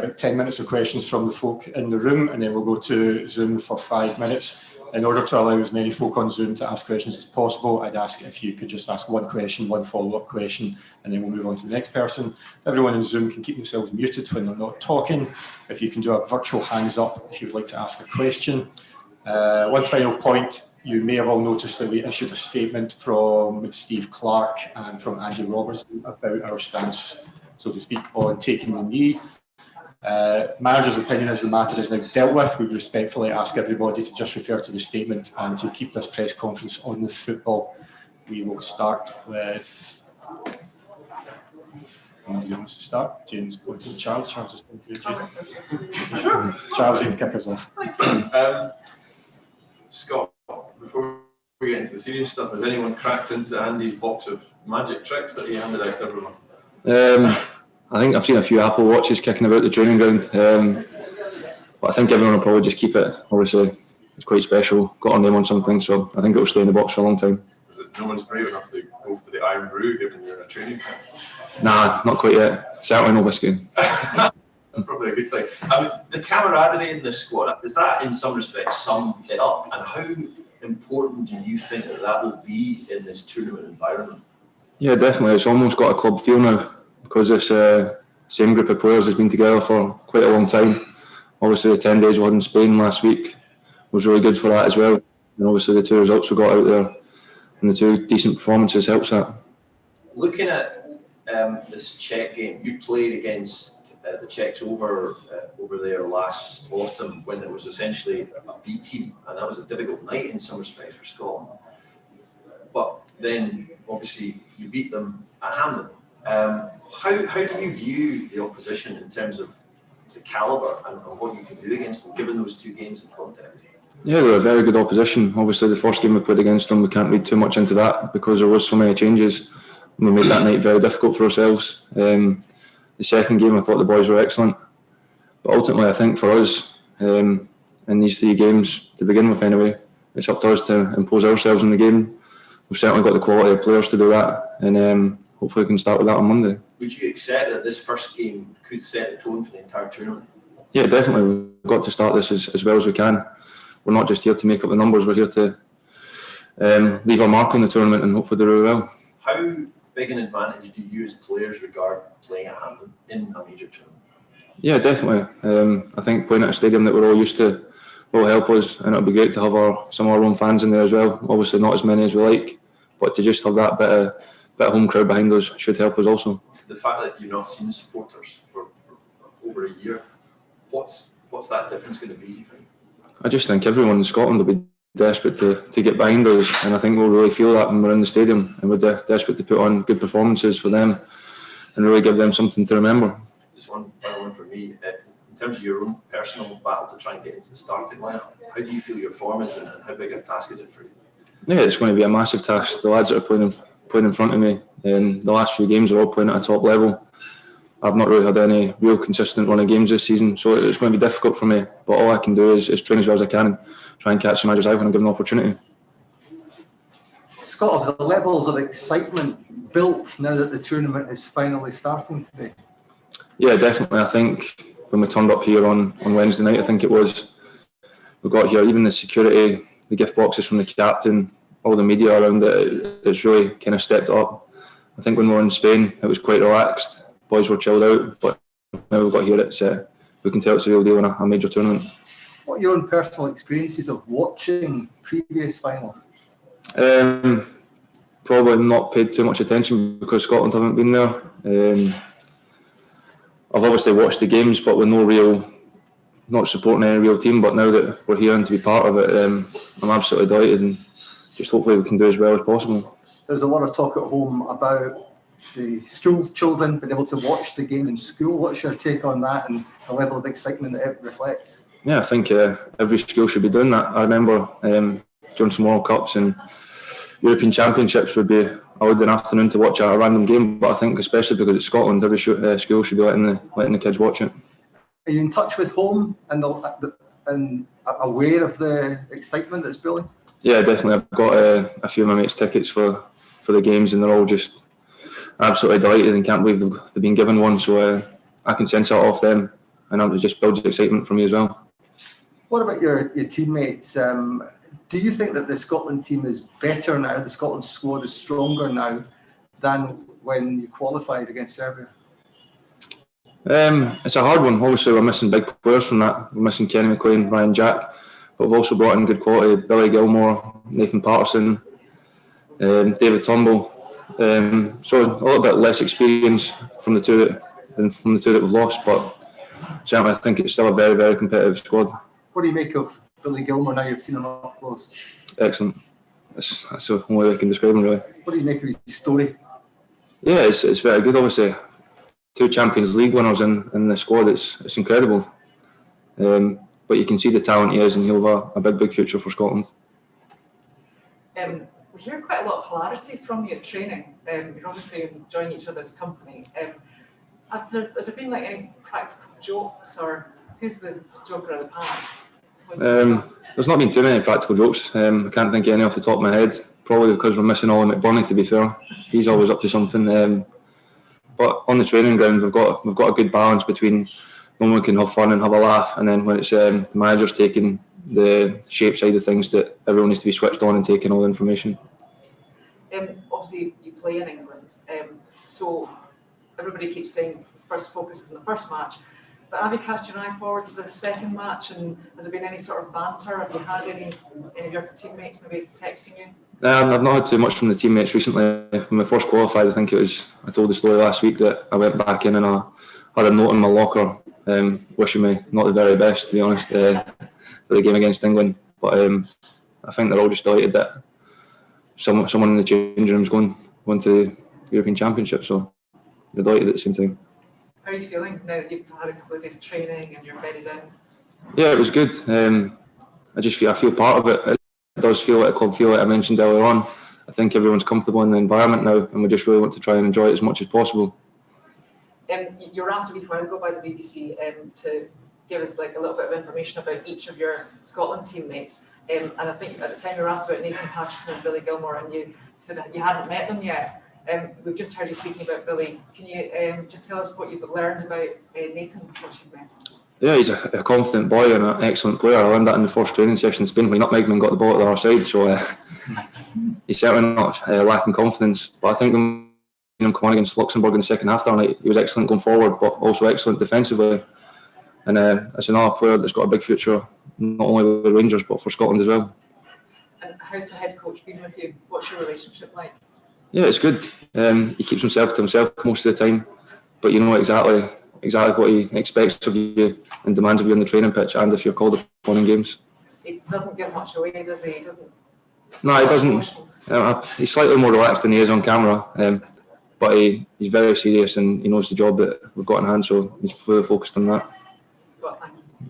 about 10 minutes of questions from the folk in the room, and then we'll go to Zoom for 5 minutes. In order to allow as many folk on Zoom to ask questions as possible, I'd ask if you could just ask one question, one follow-up question, and then we'll move on to the next person. Everyone in Zoom can keep themselves muted when they're not talking. If you can do a virtual hands up if you'd like to ask a question. One final point, you may have all noticed that we issued a statement from Steve Clark and from Andy Robertson about our stance, so to speak, on taking the knee. Manager's opinion as the matter is now dealt with. We respectfully ask everybody to just refer to the statement and to keep this press conference on the football. We will start with... Anybody wants to start? James pointing to Charles. Charles is pointing to James. Sure. Charles, you can kick us off. Scott, before we get into the serious stuff, has anyone cracked into Andy's box of magic tricks that he handed out to everyone? I think I've seen a few Apple Watches kicking about the training ground, but I think everyone will probably just keep it. Obviously, it's quite special, got our name on something, so I think it will stay in the box for a long time. Is it no one's brave enough to go for the Iron Brew given you're in a training camp? Nah, not quite yet. Certainly no whiskey. That's probably a good thing. The camaraderie in the squad, is that in some respects sum it up? And how important do you think that will be in this tournament environment? Yeah, definitely. It's almost got a club feel now, because this same group of players has been together for quite a long time. Obviously the 10 days we had in Spain last week was really good for that as well. And obviously the 2 results we got out there and the 2 decent performances helps that. Looking at this Czech game, you played against the Czechs over there last autumn when it was essentially a B team, and that was a difficult night in some respects for Scotland. But then obviously you beat them at Hampden. How do you view the opposition in terms of the calibre and what you can do against them, given those 2 games in context? Yeah, they're a very good opposition. Obviously, the first game we played against them, we can't read too much into that because there was so many changes. We made that night very difficult for ourselves. The second game, I thought the boys were excellent. But ultimately, I think for us, in these 3 games, to begin with anyway, it's up to us to impose ourselves in the game. We've certainly got the quality of players to do that, and hopefully we can start with that on Monday. Would you accept that this first game could set the tone for the entire tournament? Yeah, definitely. We've got to start this as well as we can. We're not just here to make up the numbers, we're here to leave our mark on the tournament and hopefully do really well. How big an advantage do you as players regard playing at Hampden in a major tournament? Yeah, definitely. I think playing at a stadium that we're all used to will help us, and it'll be great to have some of our own fans in there as well. Obviously not as many as we like, but to just have that bit of home crowd behind us should help us also. The fact that you've not seen supporters for over a year, what's that difference going to be, you think? I just think everyone in Scotland will be desperate to get behind us, and I think we'll really feel that when we're in the stadium, and we're desperate to put on good performances for them and really give them something to remember. Just one final one for me. In terms of your own personal battle to try and get into the starting lineup, how do you feel your form is, and how big a task is it for you? Yeah, it's going to be a massive task. The lads that are playing in front of me in the last few games are all playing at a top level. I've not really had any real consistent run of games this season, so it's going to be difficult for me. But all I can do is train as well as I can and try and catch the managers out when I give them an opportunity. Scott, have the levels of excitement built now that the tournament is finally starting today? Yeah, definitely. I think when we turned up here on Wednesday night, I think it was, we got here, even the security, the gift boxes from the captain, all the media around it, it's really kind of stepped up. I think when we were in Spain, it was quite relaxed. Boys were chilled out, but now we've got here, we can tell it's a real deal in a major tournament. What are your own personal experiences of watching previous finals? Probably not paid too much attention because Scotland haven't been there. I've obviously watched the games, but with not supporting any real team. But now that we're here and to be part of it, I'm absolutely delighted, and just hopefully we can do as well as possible. There's a lot of talk at home about the school children being able to watch the game in school. What's your take on that and the level of excitement that it reflects? Yeah, I think every school should be doing that. I remember during some World Cups and European Championships would be allowed an afternoon to watch a random game, but I think especially because it's Scotland, every school should be letting the kids watch it. Are you in touch with home and aware of the excitement that's building? Yeah, definitely. I've got a few of my mates' tickets for the games, and they're all just absolutely delighted and can't believe they've been given one. So I can sense that off them, and it just builds excitement for me as well. What about your teammates? Do you think that the Scotland team is better now, the Scotland squad is stronger now than when you qualified against Serbia? It's a hard one. Obviously, we're missing big players from that. We're missing Kenny McLean, Ryan Jack, but we've also brought in good quality: Billy Gilmore, Nathan Patterson, David Turnbull. So a little bit less experience from the two that we've lost, but certainly I think it's still a very, very competitive squad. What do you make of Billy Gilmore now you've seen him up close? Excellent. That's the only way I can describe him, really. What do you make of his story? Yeah, it's very good. Obviously, 2 Champions League winners in the squad. It's incredible. But you can see the talent he is, and he'll have a big future for Scotland. We hear quite a lot of hilarity from you at training. You're obviously enjoying each other's company. Has there been like any practical jokes, or who's the joker of the pack? There's not been too many practical jokes. I can't think of any off the top of my head. Probably because we're missing Ollie McBurney, to be fair. He's always up to something. But on the training ground, we've got a good balance between when we can have fun and have a laugh, and then when it's the manager's taking the shape side of things, that everyone needs to be switched on and taking all the information. Obviously, you play in England, so everybody keeps saying first focus is in the first match. But have you cast your eye forward to the second match, and has there been any sort of banter? Have you had any of your teammates maybe texting you? I've not had too much from the teammates recently. When I first qualified, I told the story last week that I went back in and I had a note in my locker wishing me not the very best, to be honest, for the game against England. But I think they're all just delighted that someone in the changing room is going to the European Championship, so they're delighted at the same time. How are you feeling now that you've had a couple of days of training and you're bedded in? Yeah, it was good. I feel part of it. It does feel like a club feel, like I mentioned earlier on. I think everyone's comfortable in the environment now, and we just really want to try and enjoy it as much as possible. You were asked a wee while ago by the BBC to give us like a little bit of information about each of your Scotland teammates. And I think at the time you were asked about Nathan Patterson and Billy Gilmore, and you said that you hadn't met them yet. We've just heard you speaking about Billy. Can you just tell us what you've learned about Nathan since you've met him? Yeah, he's a confident boy and an excellent player. I learned that in the first training session in Spain when he nutmegged me and got the ball at the other side. So he's certainly not lacking confidence. But I think when him come on against Luxembourg in the second half that night, he was excellent going forward, but also excellent defensively. And it's another player that's got a big future, not only with Rangers but for Scotland as well. And how's the head coach been with you? What's your relationship like? Yeah, it's good. He keeps himself to himself most of the time, but you know exactly what he expects of you and demands of you on the training pitch, and if you're called upon in games. He doesn't give much away, does he? No, he doesn't. He's slightly more relaxed than he is on camera, but he's very serious and he knows the job that we've got in hand, so he's fully focused on that.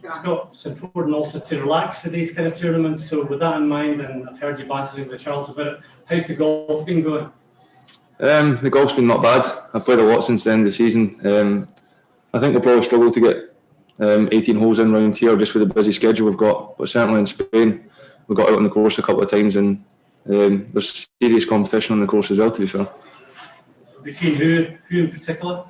Scott, it's important also to relax at these kind of tournaments. So with that in mind, and I've heard you battling with Charles about it, how's the golf been going? The golf's been not bad. I've played a lot since the end of the season. I think we'll probably struggle to get 18 holes in round here just with the busy schedule we've got. But certainly in Spain, we got out on the course a couple of times, and there's serious competition on the course as well, to be fair. Between who in particular?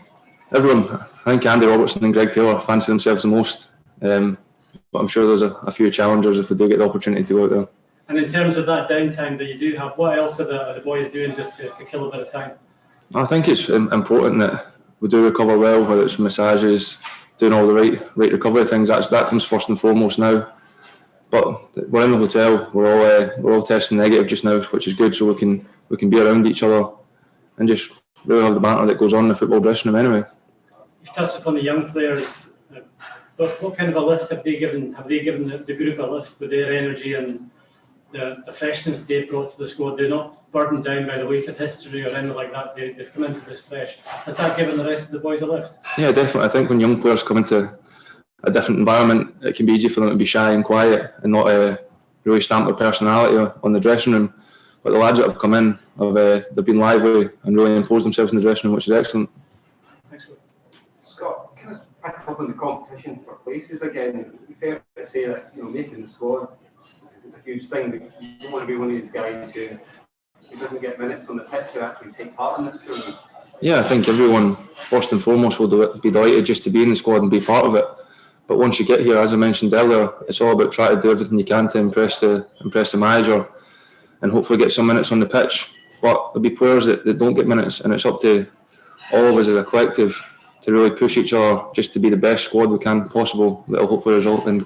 Everyone. I think Andy Robertson and Greg Taylor fancy themselves the most. But I'm sure there's a few challengers if we do get the opportunity to go out there. And in terms of that downtime that you do have, what else are the boys doing just to kill a bit of time? I think it's important that we do recover well, whether it's massages, doing all the right recovery things. That comes first and foremost now. But we're in the hotel. We're all testing negative just now, which is good, so we can be around each other and just really have the banter that goes on in the football dressing room anyway. You've touched upon the young players. But what kind of a lift have they given? Have they given the group a lift with their energy and the freshness they brought to the squad? They're not burdened down by the weight of history or anything like that. They've come into this fresh. Has that given the rest of the boys a lift? Yeah, definitely. I think when young players come into a different environment, it can be easy for them to be shy and quiet and not really stamp their personality on the dressing room. But the lads that have come in, they've been lively and really imposed themselves in the dressing room, which is excellent. Excellent. Scott, kind of back up on the competition for places again. It'd be fair to say that making the squad is a huge thing. But you don't want to be one of these guys who doesn't get minutes on the pitch to actually take part in this tournament. Yeah, I think everyone first and foremost will be delighted just to be in the squad and be part of it. But once you get here, as I mentioned earlier, it's all about trying to do everything you can to impress the manager and hopefully get some minutes on the pitch. But there'll be players that don't get minutes, and it's up to all of us as a collective to really push each other just to be the best squad we can possible. That'll hopefully result in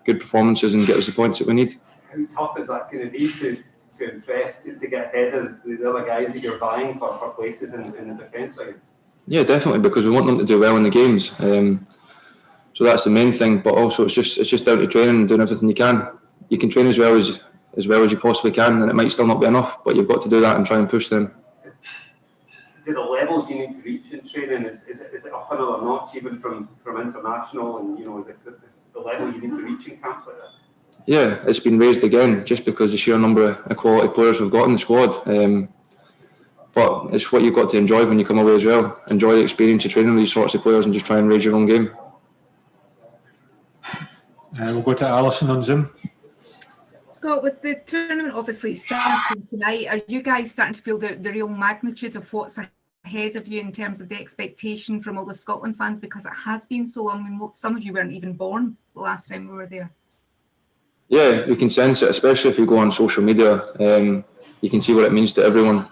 good performances and get us the points that we need. How tough is that going to be to invest, to get ahead of the other guys that you're buying for places in the defence side? Yeah, definitely, because we want them to do well in the games. So that's the main thing. But also, it's just down to training and doing everything you can. You can train as well as you possibly can, and it might still not be enough. But you've got to do that and try and push them. Is there the levels you need to reach in training? Is it up another notch even from international, and the level you need to reach in camps like that? Yeah, it's been raised again just because the sheer number of quality players we've got in the squad. But it's what you've got to enjoy when you come away as well. Enjoy the experience of training with these sorts of players and just try and raise your own game. We'll go to Alison on Zoom. So with the tournament obviously starting tonight, are you guys starting to feel the real magnitude of what's ahead of you in terms of the expectation from all the Scotland fans? Because it has been so long. I mean, some of you weren't even born the last time we were there. Yeah, we can sense it, especially if you go on social media. You can see what it means to everyone.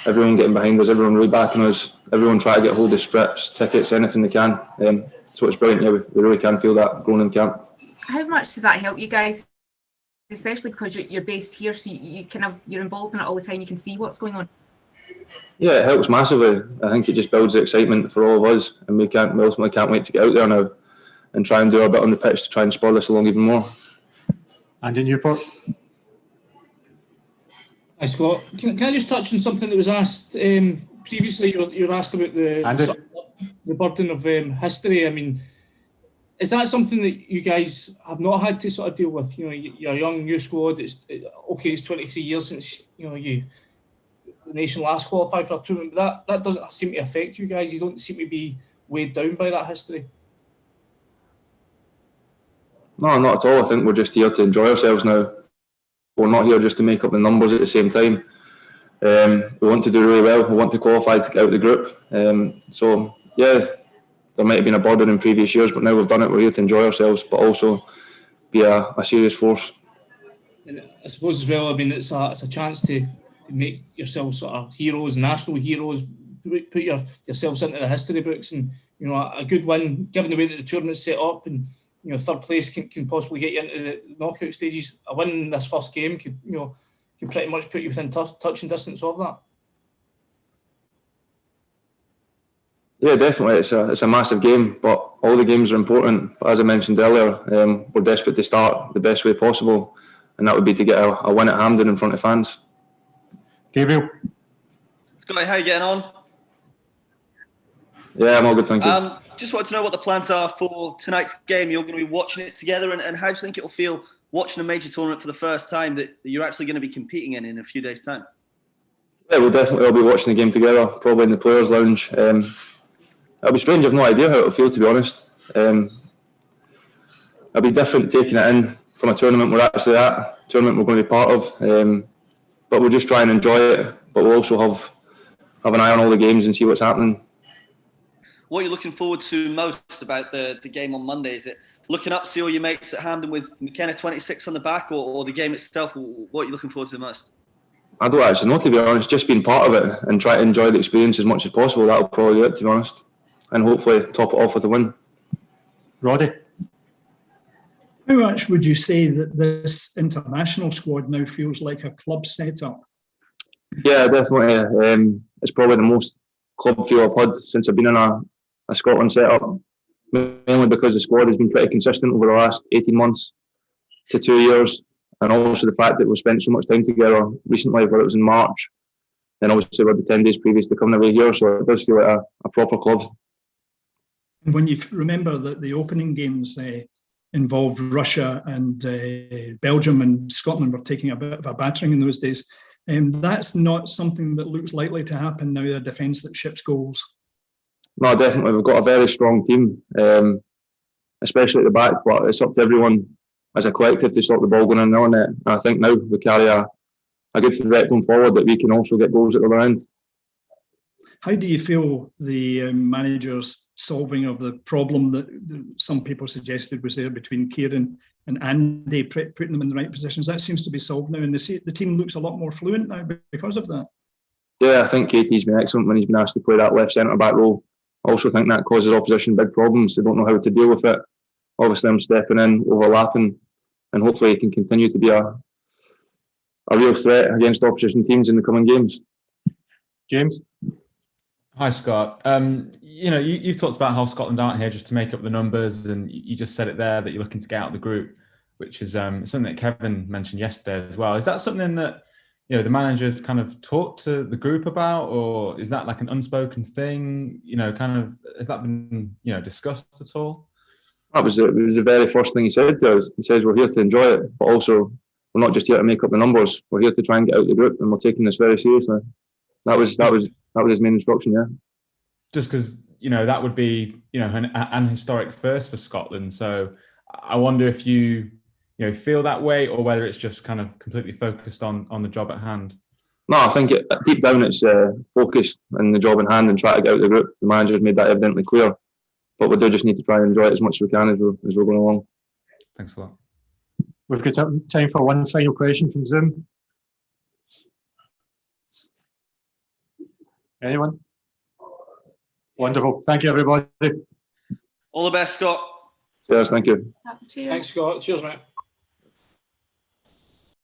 Everyone getting behind us, everyone really backing us, everyone trying to get hold of strips, tickets, anything they can. So it's brilliant. Yeah, we really can feel that going in camp. How much does that help you guys, especially because you're based here, so you're involved in it all the time, you can see what's going on? Yeah, it helps massively. I think it just builds the excitement for all of us, and we ultimately can't wait to get out there now and try and do our bit on the pitch to try and spur this along even more. And in Newport. Hi Scott, can I just touch on something that was asked previously? You were asked about the burden of history. I mean, is that something that you guys have not had to sort of deal with? You're a young new squad. It's 23 years since the nation last qualified for a tournament, but that doesn't seem to affect you guys. You don't seem to be weighed down by that history. No, not at all. I think we're just here to enjoy ourselves now. We're not here just to make up the numbers at the same time. We want to do really well. We want to qualify to get out of the group. So, yeah, there might have been a burden in previous years, but now we've done it. We're here to enjoy ourselves, but also be a serious force. And I suppose as well, I mean, it's a chance to make yourselves sort of heroes, national heroes, put yourselves into the history books, and a good win, given the way that the tournament's set up, and third place can possibly get you into the knockout stages. A win in this first game could pretty much put you within touching distance of that. Yeah, definitely. It's a massive game, but all the games are important. But as I mentioned earlier, we're desperate to start the best way possible, and that would be to get a win at Hampden in front of fans. Gabriel. Scotty, how are you getting on? Yeah, I'm all good, thank you. Just wanted to know what the plans are for tonight's game. You're going to be watching it together, and how do you think it will feel watching a major tournament for the first time that you're actually going to be competing in a few days' time? Yeah, we'll definitely all be watching the game together, probably in the players' lounge. It'll be strange. I've no idea how it'll feel, to be honest. It'll be different taking it in from a tournament we're actually at, a tournament we're going to be part of. But we'll just try and enjoy it. But we'll also have an eye on all the games and see what's happening. What are you looking forward to most about the game on Monday? Is it looking up, see all your mates at Hampden with McKenna 26 on the back, or the game itself? What are you looking forward to most? I don't actually know, to be honest. Just being part of it and try to enjoy the experience as much as possible. That'll probably do it, to be honest. And hopefully top it off with a win. Roddy. How much would you say that this international squad now feels like a club setup? Yeah, definitely. It's probably the most club feel I've had since I've been in a Scotland setup. Mainly because the squad has been pretty consistent over the last 18 months to 2 years. And also the fact that we've spent so much time together recently, whether it was in March, then obviously we had the 10 days previous to coming away here. So it does feel like a proper club. And when you remember that the opening games involved Russia and Belgium, and Scotland were taking a bit of a battering in those days, that's not something that looks likely to happen now, a defence that ships goals. No, definitely. We've got a very strong team, especially at the back, but it's up to everyone as a collective to stop the ball going in the net. And I think now we carry a good threat going forward that we can also get goals at the other end. How do you feel the manager's solving of the problem that some people suggested was there between Kieran and Andy, putting them in the right positions? That seems to be solved now, and the team looks a lot more fluent now because of that. Yeah, I think KT's been excellent when he's been asked to play that left centre back role. I also think that causes opposition big problems. They don't know how to deal with it. Obviously, I'm stepping in, overlapping, and hopefully he can continue to be a real threat against opposition teams in the coming games. James? Hi, Scott. You've talked about how Scotland aren't here just to make up the numbers, and you just said it there that you're looking to get out of the group, which is something that Kevin mentioned yesterday as well. Is that something that the managers kind of talked to the group about, or is that like an unspoken thing? Has that been discussed at all? It was the very first thing he said to us. He says we're here to enjoy it, but also we're not just here to make up the numbers. We're here to try and get out of the group, and we're taking this very seriously. That was his main instruction. Yeah. Just because that would be an historic first for Scotland. So I wonder if you feel that way, or whether it's just kind of completely focused on the job at hand. No, I think deep down it's focused on the job in hand and try to get out of the group. The manager's made that evidently clear. But we do just need to try and enjoy it as much as we can as we're going along. Thanks a lot. We've got time for one final question from Zoom. Anyone? Wonderful. Thank you, everybody. All the best, Scott. Cheers. Thank you. Cheers. Thanks, Scott. Cheers, mate.